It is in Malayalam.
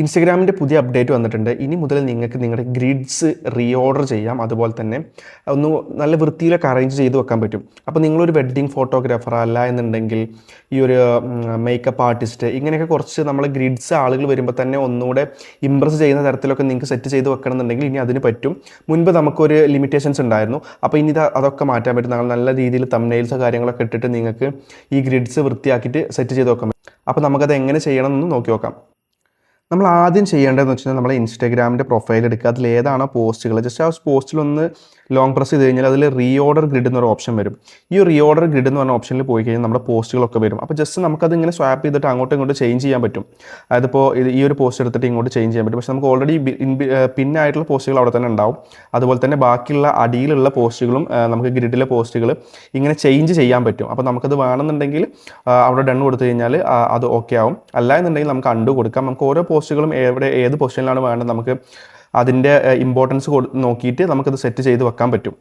ഇൻസ്റ്റഗ്രാമിൻ്റെ പുതിയ അപ്ഡേറ്റ് വന്നിട്ടുണ്ട്. ഇനി മുതൽ നിങ്ങൾക്ക് നിങ്ങളുടെ ഗ്രിഡ്സ് റീഓർഡർ ചെയ്യാം. അതുപോലെ തന്നെ ഒന്ന് നല്ല വൃത്തിയിലൊക്കെ അറേഞ്ച് ചെയ്ത് വെക്കാൻ പറ്റും. അപ്പോൾ നിങ്ങളൊരു വെഡ്ഡിങ് ഫോട്ടോഗ്രാഫർ അല്ല എന്നുണ്ടെങ്കിൽ ഈ ഒരു മേക്കപ്പ് ആർട്ടിസ്റ്റ് ഇങ്ങനെയൊക്കെ കുറച്ച് നമ്മൾ ഗ്രിഡ്സ് ആളുകൾ വരുമ്പോൾ തന്നെ ഒന്നുകൂടെ ഇമ്പ്രസ് ചെയ്യുന്ന തരത്തിലൊക്കെ നിങ്ങൾക്ക് സെറ്റ് ചെയ്ത് വെക്കണം എന്നുണ്ടെങ്കിൽ ഇനി അതിന് പറ്റും. മുൻപ് നമുക്കൊരു ലിമിറ്റേഷൻസ് ഉണ്ടായിരുന്നു. അപ്പോൾ ഇനി അതൊക്കെ മാറ്റാൻ പറ്റും. നമ്മൾ നല്ല രീതിയിൽ തംബ്നെയിൽസ് കാര്യങ്ങളൊക്കെ ഇട്ടിട്ട് നിങ്ങൾക്ക് ഈ ഗ്രിഡ്സ് വൃത്തിയാക്കിയിട്ട് സെറ്റ് ചെയ്ത് വെക്കാൻ പറ്റും. അപ്പോൾ നമുക്കത് എങ്ങനെ ചെയ്യണം എന്ന് നോക്കി നോക്കാം. നമ്മൾ ആദ്യം ചെയ്യേണ്ടതെന്ന് വെച്ച് കഴിഞ്ഞാൽ നമ്മളെ ഇൻസ്റ്റാഗ്രാമിൻ്റെ പ്രൊഫൈൽ എടുക്കുക. അതിൽ ഏതാണോ പോസ്റ്റുകൾ ജസ്റ്റ് ആ പോസ്റ്റിലൊന്ന് ലോങ് പ്രസ് ചെയ്ത് കഴിഞ്ഞാൽ അതിൽ റീഓർഡർ ഗ്രിഡ് എന്നൊരു ഓപ്ഷൻ വരും. ഈ റീഓർഡർ ഗ്രിഡ് എന്ന് പറഞ്ഞ ഓപ്ഷനിൽ പോയി കഴിഞ്ഞാൽ നമ്മുടെ പോസ്റ്റുകളൊക്കെ വരും. അപ്പോൾ ജസ്റ്റ് നമുക്കത് ഇങ്ങനെ സ്വാപ്പ് ചെയ്തിട്ട് അങ്ങോട്ടും ഇങ്ങോട്ട് ചേഞ്ച് ചെയ്യാൻ പറ്റും. അതായത് ഇപ്പോൾ ഈ ഒരു പോസ്റ്റ് എടുത്തിട്ട് ഇങ്ങോട്ട് ചേഞ്ച് ചെയ്യാൻ പറ്റും. പക്ഷേ നമുക്ക് ഓൾറെഡി പിന്നായിട്ടുള്ള പോസ്റ്റുകൾ അവിടെ തന്നെ ഉണ്ടാവും. അതുപോലെ തന്നെ ബാക്കിയുള്ള അടിയിലുള്ള പോസ്റ്റുകളും നമുക്ക് ഗ്രിഡിലെ പോസ്റ്റുകൾ ഇങ്ങനെ ചേഞ്ച് ചെയ്യാൻ പറ്റും. അപ്പോൾ നമുക്കത് വേണമെന്നുണ്ടെങ്കിൽ അവിടെ ഡൺ കൊടുത്തു കഴിഞ്ഞാൽ അത് ഓക്കെ ആവും. അല്ല എന്നുണ്ടെങ്കിൽ നമുക്ക് അണ്ടു കൊടുക്കാം. നമുക്ക് ഓരോ പോസ്റ്റുകളും ഏത് പൊസിഷനിലാണ് വേണ്ടത് നമുക്ക് അതിൻ്റെ ഇമ്പോർട്ടൻസ് നോക്കിയിട്ട് നമുക്കത് സെറ്റ് ചെയ്ത് വെക്കാൻ പറ്റും.